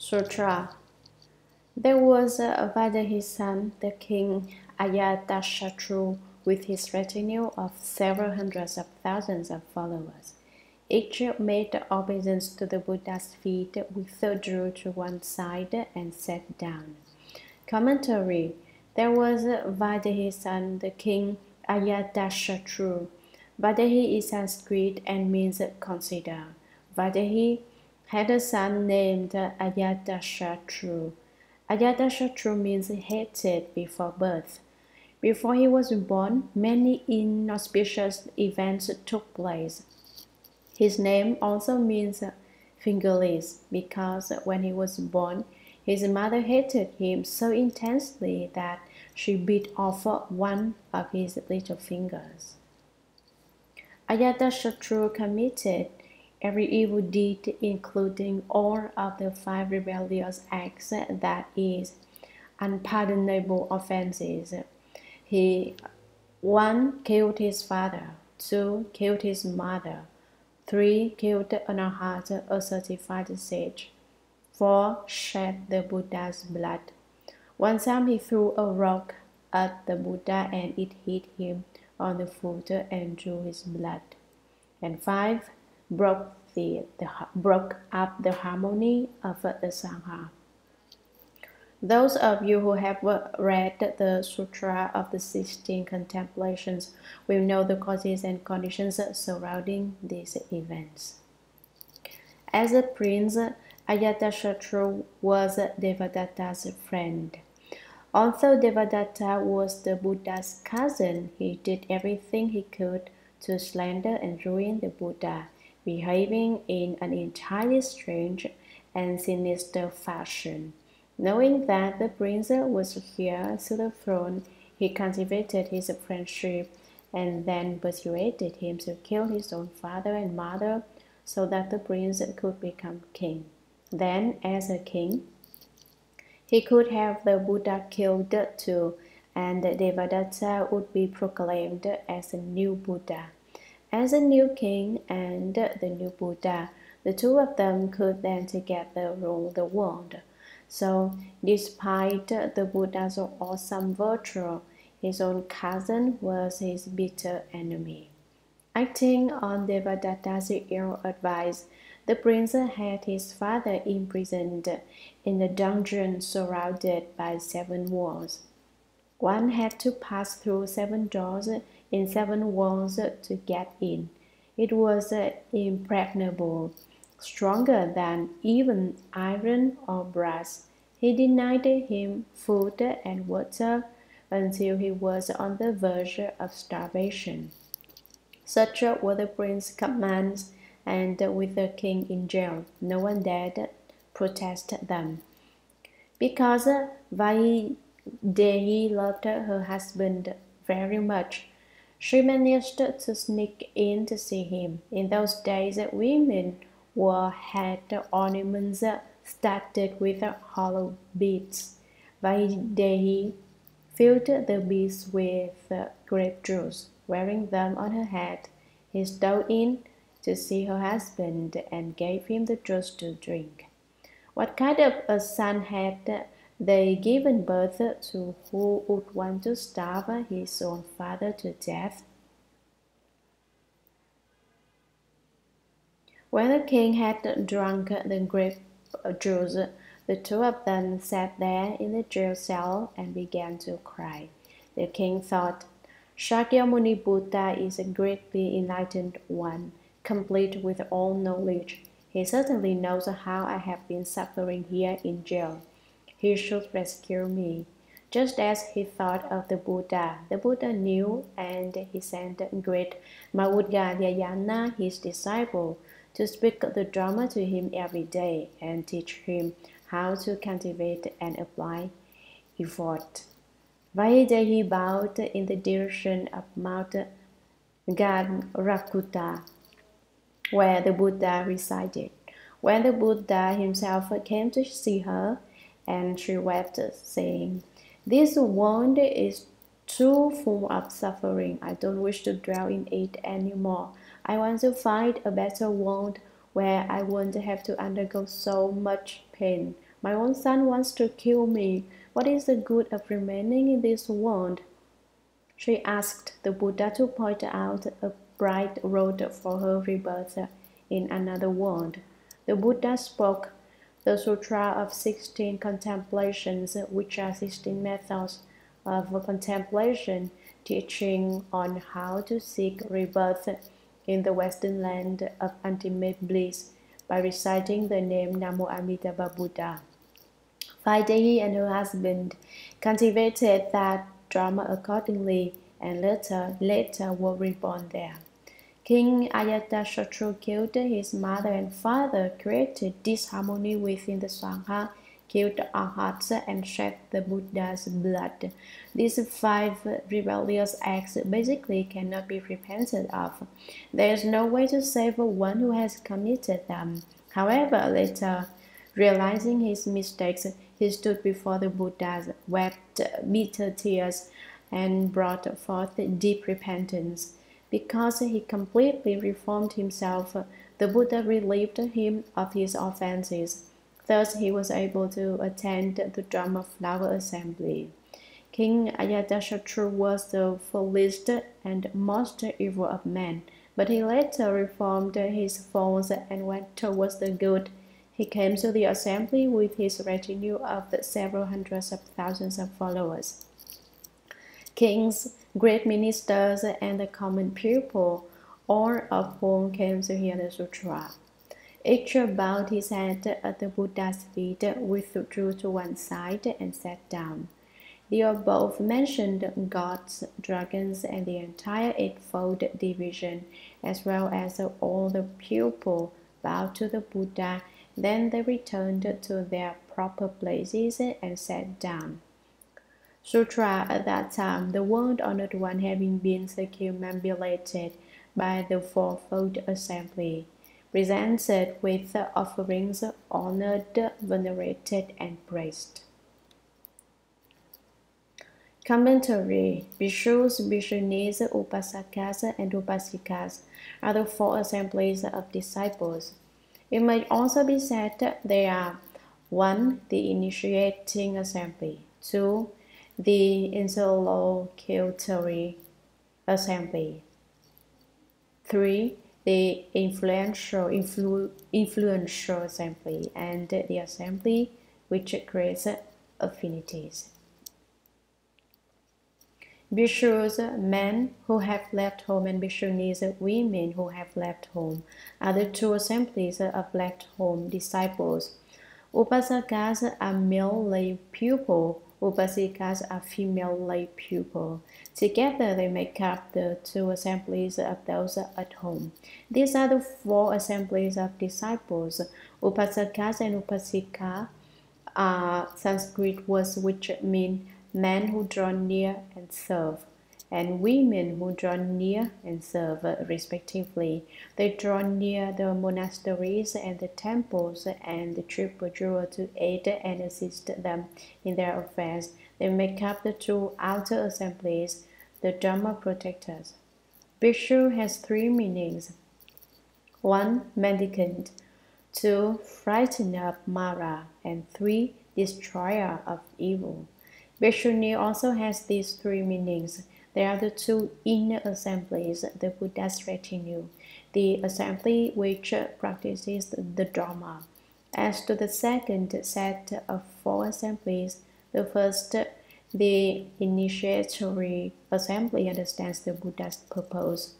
Sutra. There was Vajra his son, the king Ajatasattu, with his retinue of several hundreds of thousands of followers. Each made obeisance to the Buddha's feet, withdrew to one side, and sat down. Commentary. There was Vajra his son, the king Ajatasattu. Vajra is Sanskrit and means consider. Vajra had a son named Ajatasattu. Ajatasattu means hated before birth. Before he was born, many inauspicious events took place. His name also means fingerless because when he was born, his mother hated him so intensely that she bit off one of his little fingers. Ajatasattu committed every evil deed, including all of the 5 rebellious acts, that is, unpardonable offenses. He 1. Killed his father. 2. Killed his mother. 3. Killed an arhat, a certified sage. 4. Shed the Buddha's blood. One time he threw a rock at the Buddha and it hit him on the foot and drew his blood. And 5. Broke up the harmony of the Sangha. Those of you who have read the Sutra of the 16 Contemplations will know the causes and conditions surrounding these events. As a prince, Ajatasattu was Devadatta's friend. Although Devadatta was the Buddha's cousin, he did everything he could to slander and ruin the Buddha, behaving in an entirely strange and sinister fashion. Knowing that the prince was heir to the throne, he cultivated his friendship and then persuaded him to kill his own father and mother so that the prince could become king. Then, as a king, he could have the Buddha killed too, and Devadatta would be proclaimed as a new Buddha. As a new king and the new Buddha, the two of them could then together rule the world. So, despite the Buddha's awesome virtue, his own cousin was his bitter enemy. Acting on Devadatta's ill advice, the prince had his father imprisoned in a dungeon surrounded by 7 walls. One had to pass through 7 doors in 7 walls to get in. It was impregnable, stronger than even iron or brass. He denied him food and water until he was on the verge of starvation. Such were the prince's commands, and with the king in jail, no one dared protest them. Because Vaidehi loved her husband very much, she managed to sneak in to see him. In those days, women wore head ornaments studded with hollow beads. Vaidehi filled the beads with grape juice. Wearing them on her head, he stole in to see her husband and gave him the juice to drink. What kind of a son had they given birth to who would want to starve his own father to death? When the king had drunk the grape juice, the two of them sat there in the jail cell and began to cry. The king thought, Shakyamuni Buddha is a greatly enlightened one, complete with all knowledge. He certainly knows how I have been suffering here in jail. He should rescue me. Just as he thought of the Buddha knew, and he sent great Maudgalyayana, his disciple, to speak the Dharma to him every day and teach him how to cultivate and apply effort. Vaidehi bowed in the direction of Mount Garakuta, where the Buddha resided. When the Buddha himself came to see her, and she wept, saying, This world is too full of suffering. I don't wish to dwell in it anymore. I want to find a better world where I won't have to undergo so much pain. My own son wants to kill me. What is the good of remaining in this world? She asked the Buddha to point out a bright road for her rebirth in another world. The Buddha spoke the Sutra of 16 Contemplations, which are 16 methods of contemplation, teaching on how to seek rebirth in the Western land of ultimate bliss by reciting the name Namo Amitabha Buddha. Vaidehi and her husband cultivated that Dharma accordingly, and later were reborn there. King Ajatasattu killed his mother and father, created disharmony within the Sangha, killed arhats, and shed the Buddha's blood. These 5 rebellious acts basically cannot be repented of. There is no way to save one who has committed them. However, later, realizing his mistakes, he stood before the Buddha, wept bitter tears, and brought forth deep repentance. Because he completely reformed himself, the Buddha relieved him of his offenses. Thus, he was able to attend the Dharma Flower Assembly. King Ajatasattu was the foulest and most evil of men, but he later reformed his faults and went towards the good. He came to the assembly with his retinue of several hundreds of thousands of followers. Kings, great ministers, and the common people, all of whom came to hear the sutra. Each bowed his head at the Buddha's feet, withdrew to one side, and sat down. The above-mentioned gods, dragons, and the entire eightfold division, as well as all the people, bowed to the Buddha. Then they returned to their proper places and sat down. Sutra. At that time, the world-honored one having been circumambulated by the fourfold assembly, presented with offerings, honored, venerated, and praised. Commentary. Bhikshus, Bhikshunis, Upasakas, and Upasikas are the 4 assemblies of disciples. It might also be said they are 1. The initiating assembly, 2. The interlocutory assembly, 3. The influential assembly, and the assembly which creates affinities. Bhikshus, men who have left home, and Bhikshunis, women who have left home, are the 2 assemblies of left home disciples. Upasakas are male lay pupil, Upasikas are female lay pupil. Together they make up the 2 assemblies of those at home. These are the 4 assemblies of disciples. Upasakas and Upasika are Sanskrit words which mean men who draw near and serve, and women who draw near and serve, respectively. They draw near the monasteries and the temples and the triple jewel to aid and assist them in their affairs. They make up the 2 outer assemblies, the Dharma protectors. Bhikshu has 3 meanings. 1. Mendicant, 2. Frightener of Mara, and 3. Destroyer of evil. Bhikshuni also has these 3 meanings. There are the 2 inner assemblies, the Buddha's retinue, the assembly which practices the Dharma. As to the second set of 4 assemblies, the first, the initiatory assembly, understands the Buddha's purpose.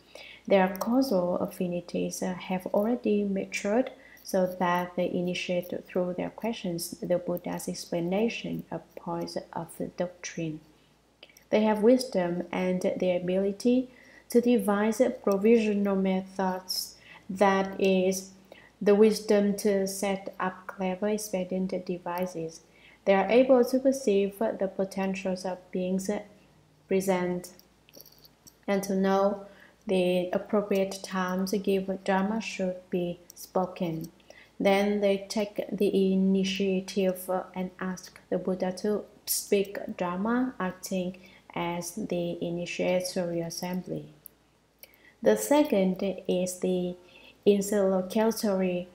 Their causal affinities have already matured, so that they initiate through their questions the Buddha's explanation of points of the doctrine. They have wisdom and the ability to devise provisional methods, that is, the wisdom to set up clever expedient devices. They are able to perceive the potentials of beings present and to know the appropriate time to give Dharma should be spoken. Then they take the initiative and ask the Buddha to speak Dharma, acting as the initiatory assembly. The second is the interlocutory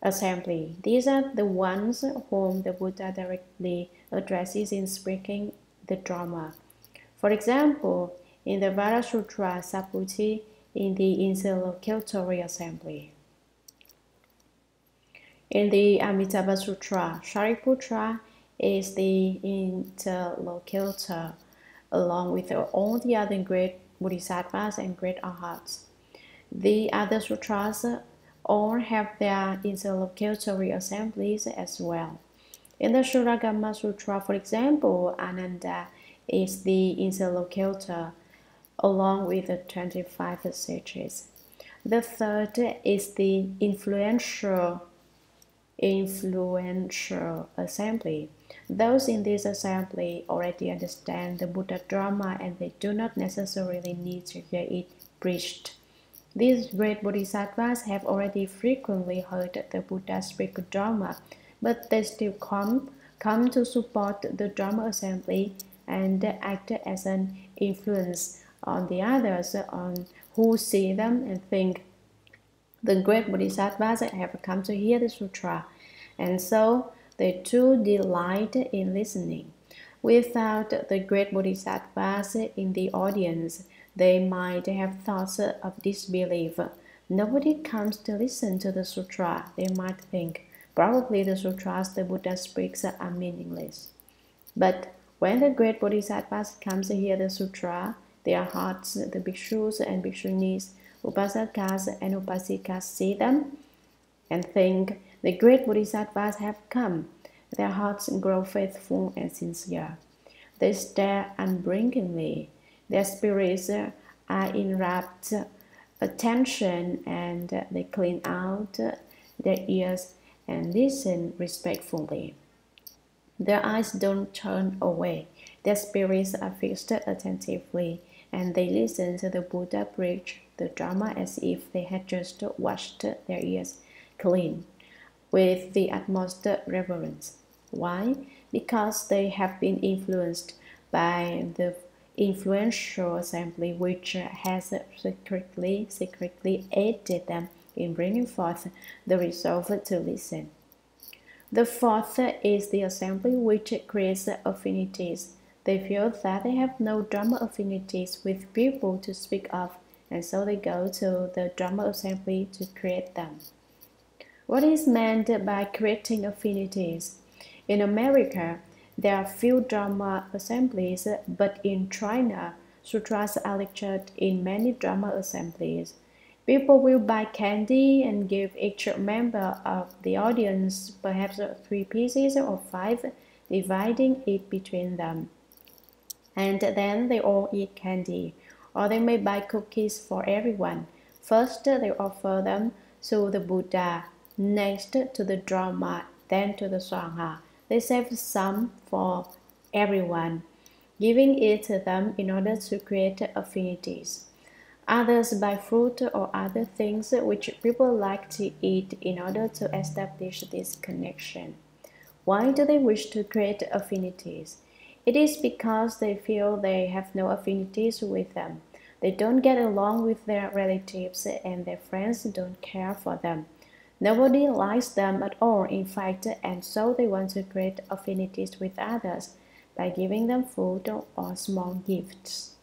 Assembly. These are the ones whom the Buddha directly addresses in speaking the Dharma. For example, in the Vajra Sutra, Saputi in the interlocutory assembly. In the Amitabha Sutra, Shariputra is the interlocutor, along with all the other great bodhisattvas and great arhats. The other sutras all have their interlocutory assemblies as well. In the Shuragama Sutra, for example, Ananda is the interlocutor along with the 25 sages. The third is the influential assembly. Those in this assembly already understand the Buddha Dharma and they do not necessarily need to hear it preached. These great bodhisattvas have already frequently heard the Buddha speak Dharma, but they still come to support the Dharma assembly and act as an influence on the others on who see them and think the great bodhisattvas have come to hear the sutra, and so they too delight in listening. Without the great bodhisattvas in the audience, they might have thoughts of disbelief. Nobody comes to listen to the sutra. They might think, probably the sutras the Buddha speaks are meaningless. But when the great bodhisattvas comes to hear the sutra, their hearts, the bhikshus and bhikshunis, upasakas and upasikas see them and think, the great bodhisattvas have come. Their hearts grow faithful and sincere. They stare unblinkingly. Their spirits are in rapt attention and they clean out their ears and listen respectfully. Their eyes don't turn away. Their spirits are fixed attentively and they listen to the Buddha preach the Dharma as if they had just washed their ears clean with the utmost reverence. Why? Because they have been influenced by the influential assembly which has secretly aided them in bringing forth the resolve to listen. The fourth is the assembly which creates affinities. They feel that they have no Dharma affinities with people to speak of, and so they go to the Dharma assembly to create them. What is meant by creating affinities? In America, there are few Dharma assemblies, but in China, sutras are lectured in many Dharma assemblies. People will buy candy and give each member of the audience perhaps 3 pieces or 5, dividing it between them. And then they all eat candy, or they may buy cookies for everyone. First, they offer them to the Buddha, next to the Dharma, then to the Sangha. They save some for everyone, giving it to them in order to create affinities. Others buy fruit or other things which people like to eat in order to establish this connection. Why do they wish to create affinities? It is because they feel they have no affinities with them. They don't get along with their relatives and their friends don't care for them. Nobody likes them at all, in fact, and so they want to create affinities with others by giving them food or small gifts.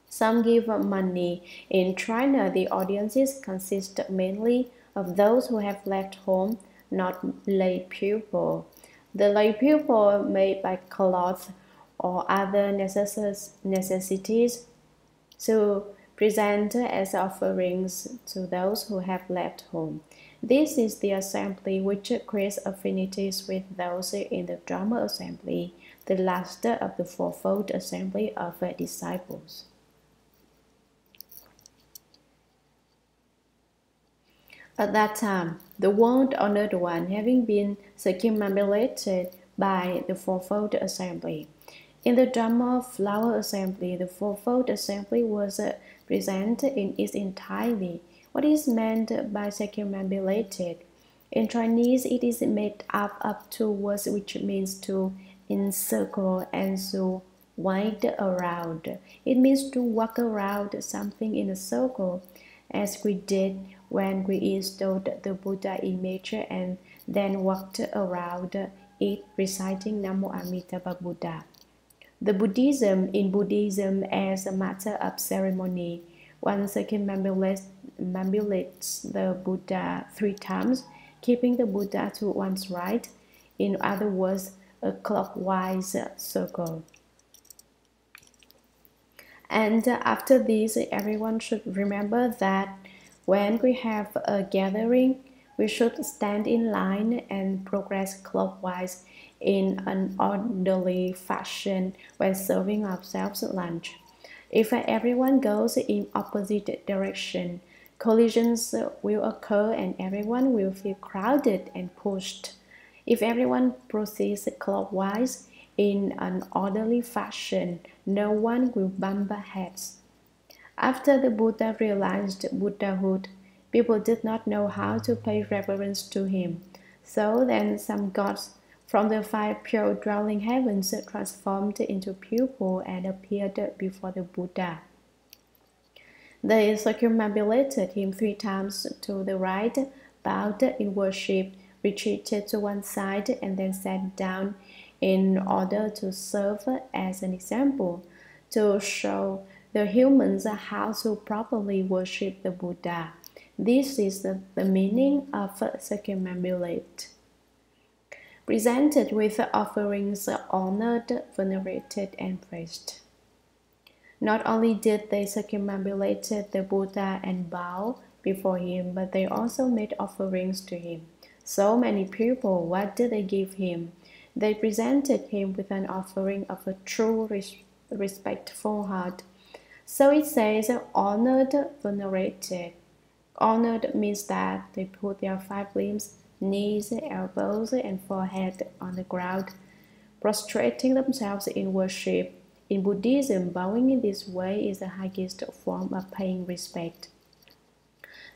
Some give money. In China, the audiences consist mainly of those who have left home, not lay people. The lay people may buy cloth or other necessities to present as offerings to those who have left home. This is the assembly which creates affinities with those in the Dharma assembly, the last of the fourfold assembly of disciples. At that time, the world honored one having been circumambulated by the fourfold assembly. In the Dharma flower assembly, the fourfold assembly was present in its entirety. What is meant by circumambulated? In Chinese, it is made up of 2 words which means to encircle and to wind around. It means to walk around something in a circle, as we did when we installed the Buddha image and then walked around it reciting Namo Amitabha Buddha. The in Buddhism as a matter of ceremony, one circumambulates the Buddha 3 times, keeping the Buddha to one's right, in other words, a clockwise circle. And after this, everyone should remember that when we have a gathering, we should stand in line and progress clockwise in an orderly fashion when serving ourselves lunch. If everyone goes in opposite direction, collisions will occur and everyone will feel crowded and pushed. If everyone proceeds clockwise in an orderly fashion, no one will bump heads. After the Buddha realized Buddhahood, people did not know how to pay reverence to him. So then some gods from the 5 pure dwelling heavens transformed into people and appeared before the Buddha. They circumambulated him 3 times to the right, bowed in worship, retreated to one side, and then sat down in order to serve as an example, to show the humans how to properly worship the Buddha. This is the meaning of circumambulate. Presented with offerings honored, venerated, and praised. Not only did they circumambulate the Buddha and bow before him, but they also made offerings to him. So many people, what did they give him? They presented him with an offering of a true respectful heart. So it says honored, venerated. Honored means that they put their 5 limbs, knees, elbows, and forehead on the ground, prostrating themselves in worship. In Buddhism, bowing in this way is the highest form of paying respect.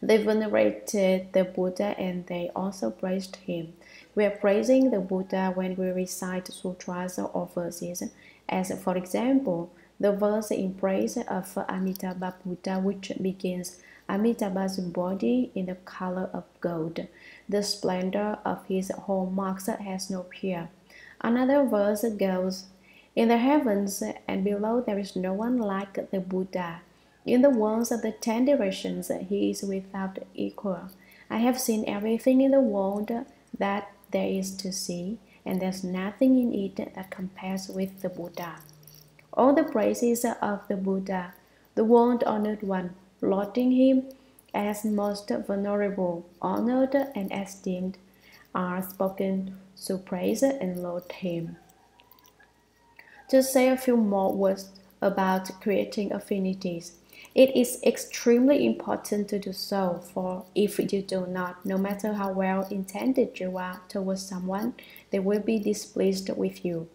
They venerated the Buddha and they also praised him. We are praising the Buddha when we recite sutras or verses, as for example, the verse in praise of Amitabha Buddha, which begins, Amitabha's body in the color of gold. The splendor of his hallmarks has no peer. Another verse goes, in the heavens and below there is no one like the Buddha. In the worlds of the 10 directions, he is without equal. I have seen everything in the world that there is to see, and there's nothing in it that compares with the Buddha. All the praises of the Buddha, the world-honored one, lauding him as most venerable, honored, and esteemed, are spoken to praise and laud him. To say a few more words about creating affinities. It is extremely important to do so, for if you do not, no matter how well intended you are towards someone, they will be displeased with you.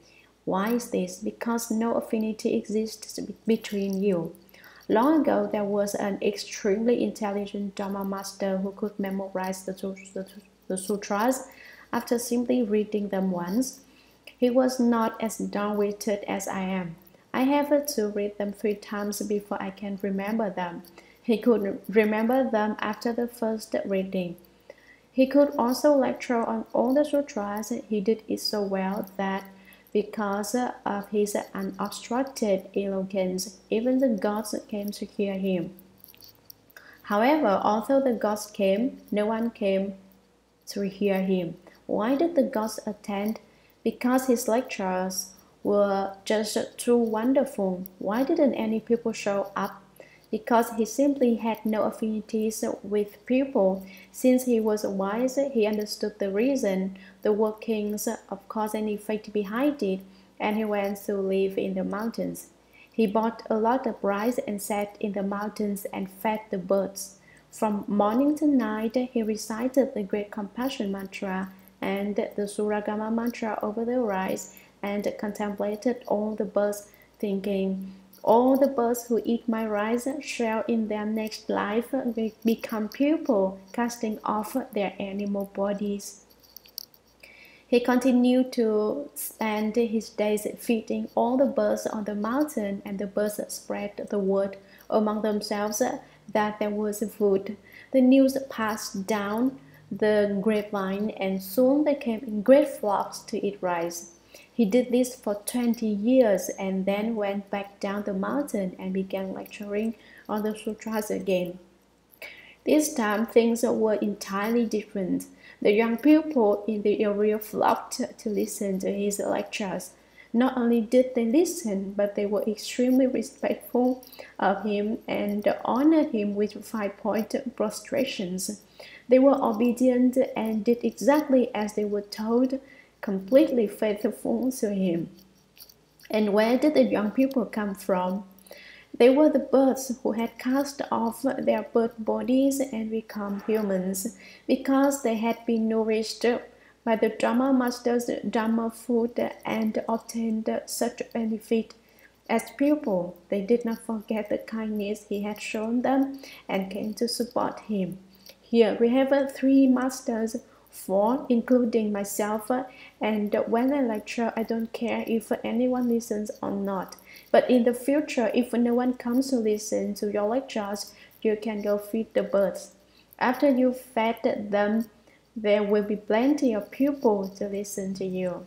Why is this? Because no affinity exists between you. Long ago, there was an extremely intelligent Dharma master who could memorize the sutras after simply reading them once. He was not as dull-witted as I am. I have to read them 3 times before I can remember them. He could remember them after the first reading. He could also lecture on all the sutras. He did it so well that because of his unobstructed eloquence, even the gods came to hear him. However, although the gods came, no one came to hear him. Why did the gods attend? Because his lectures were just too wonderful. Why didn't any people show up? Because he simply had no affinities with people. Since he was wise, he understood the reason, the workings of cause and effect behind it, and he went to live in the mountains. He bought a lot of rice and sat in the mountains and fed the birds. From morning to night, he recited the Great Compassion Mantra and the Suragama Mantra over the rice, and contemplated all the birds, thinking, all the birds who eat my rice shall in their next life become people, casting off their animal bodies. He continued to spend his days feeding all the birds on the mountain, and the birds spread the word among themselves that there was food. The news passed down the grapevine, and soon they came in great flocks to eat rice. He did this for 20 years and then went back down the mountain and began lecturing on the sutras again. This time things were entirely different. The young people in the area flocked to listen to his lectures. Not only did they listen, but they were extremely respectful of him and honored him with 5-point prostrations. They were obedient and did exactly as they were told, completely faithful to him. And where did the young people come from? They were the birds who had cast off their bird bodies and become humans, because they had been nourished by the Dharma Master's Dharma food and obtained such benefit. As pupils, they did not forget the kindness he had shown them and came to support him. Here we have 3 masters, 4 including myself, and when I lecture, I don't care if anyone listens or not. But in the future, if no one comes to listen to your lectures, you can go feed the birds. After you've fed them, there will be plenty of pupils to listen to you.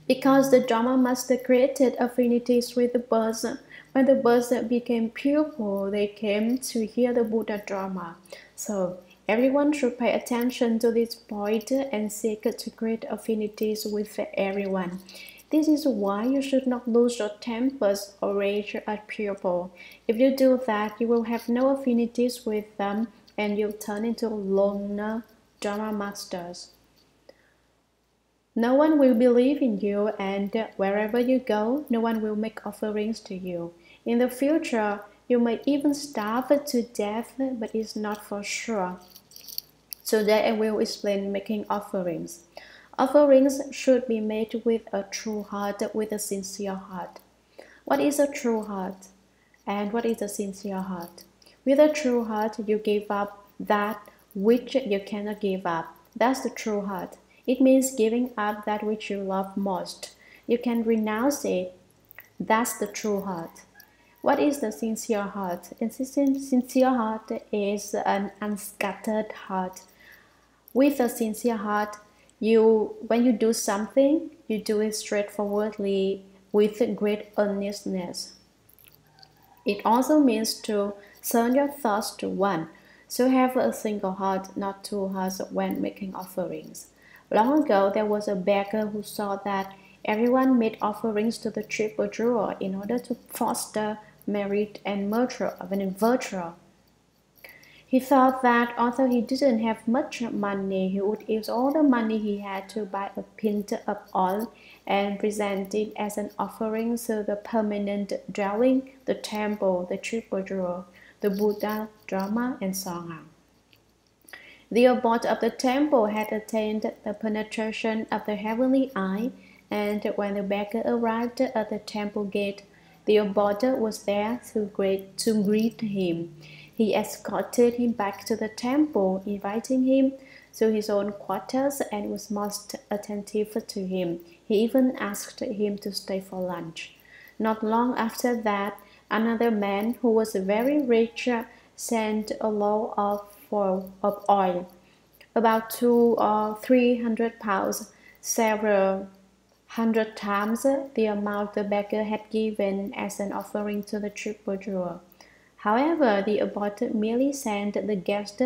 Because the Dharma Master created affinities with the birds, when the birds became pupils, they came to hear the Buddha Dharma. So, everyone should pay attention to this point and seek to create affinities with everyone. This is why you should not lose your tempers or rage at people. If you do that, you will have no affinities with them and you'll turn into loner Dharma masters. No one will believe in you, and wherever you go, no one will make offerings to you. In the future, you may even starve to death, but it's not for sure. Today I will explain making offerings. Offerings should be made with a true heart, with a sincere heart. What is a true heart? And what is a sincere heart? With a true heart, you give up that which you cannot give up. That's the true heart. It means giving up that which you love most. You can renounce it. That's the true heart. What is the sincere heart? A sincere heart is an unscattered heart. With a sincere heart, when you do something, you do it straightforwardly with great earnestness. It also means to turn your thoughts to one, so have a single heart, not 2 hearts when making offerings. Long ago, there was a beggar who saw that everyone made offerings to the triple jewel in order to foster merit and virtue. He thought that although he didn't have much money, he would use all the money he had to buy a pint of oil and present it as an offering to the permanent dwelling, the temple, the triple jewel, the Buddha, Dharma, and so on. The abbot of the temple had attained the penetration of the heavenly eye, and when the beggar arrived at the temple gate, the abbot was there to greet him. He escorted him back to the temple, inviting him to his own quarters, and was most attentive to him. He even asked him to stay for lunch. Not long after that, another man who was very rich sent a load of oil, about 200 or 300 pounds, several hundred times the amount the beggar had given as an offering to the triple jewel. However, the abbot merely sent the guest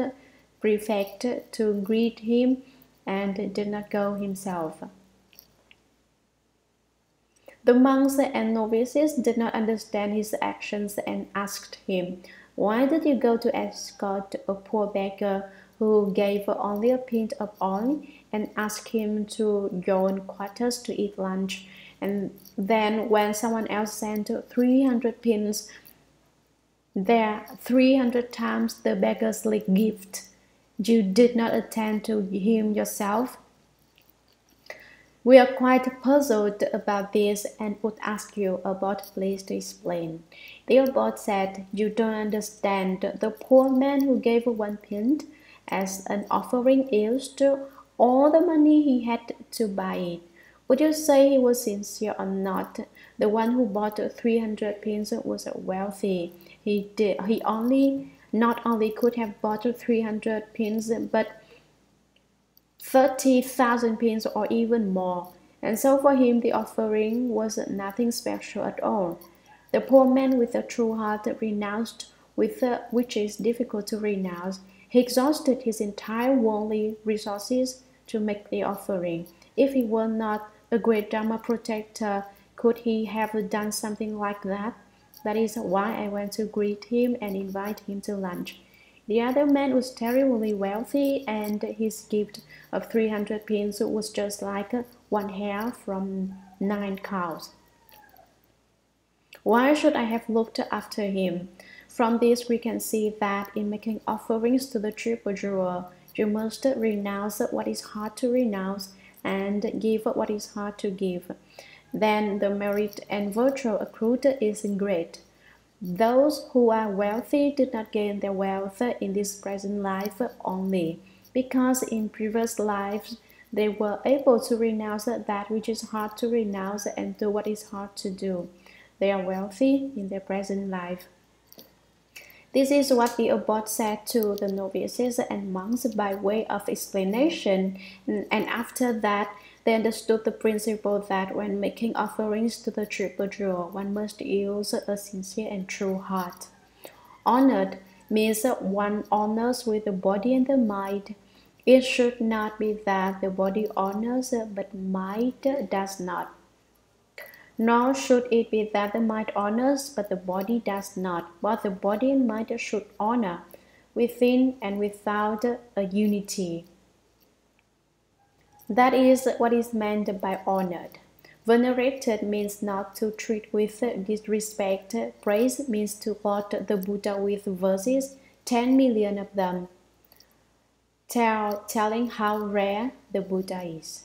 prefect to greet him and did not go himself. The monks and novices did not understand his actions and asked him, "Why did you go to escort a poor beggar who gave only a pint of oil and ask him to your own quarters to eat lunch? And then when someone else sent 300 pints, there 300 times the beggar's gift, you did not attend to him yourself?" We are quite puzzled about this and would ask you about Bliss to explain. The abbot said, "You don't understand. The poor man who gave 1 pint as an offering used all the money he had to buy it. Would you say he was sincere or not? The one who bought 300 pints was wealthy. He only not only could have bought 300 pins, but 30,000 pins or even more. And so for him, the offering was nothing special at all. The poor man with a true heart renounced which is difficult to renounce. He exhausted his entire worldly resources to make the offering. If he were not a great Dharma protector, could he have done something like that? That is why I went to greet him and invite him to lunch. The other man was terribly wealthy, and his gift of 300 pins was just like one hair from 9 cows. Why should I have looked after him? From this we can see that in making offerings to the triple jewel, you must renounce what is hard to renounce and give what is hard to give. Then the merit and virtue accrued is great. Those who are wealthy did not gain their wealth in this present life only, because in previous lives they were able to renounce that which is hard to renounce and do what is hard to do. They are wealthy in their present life. This is what the abbot said to the novices and monks by way of explanation, and after that they understood the principle that when making offerings to the triple jewel, one must use a sincere and true heart. Honored means one honors with the body and the mind. It should not be that the body honors but mind does not. Nor should it be that the mind honors but the body does not, but the body and mind should honor, within and without a unity. That is what is meant by honored. Venerated means not to treat with disrespect. Praise means to laud the Buddha with verses, 10 million of them, telling how rare the Buddha is.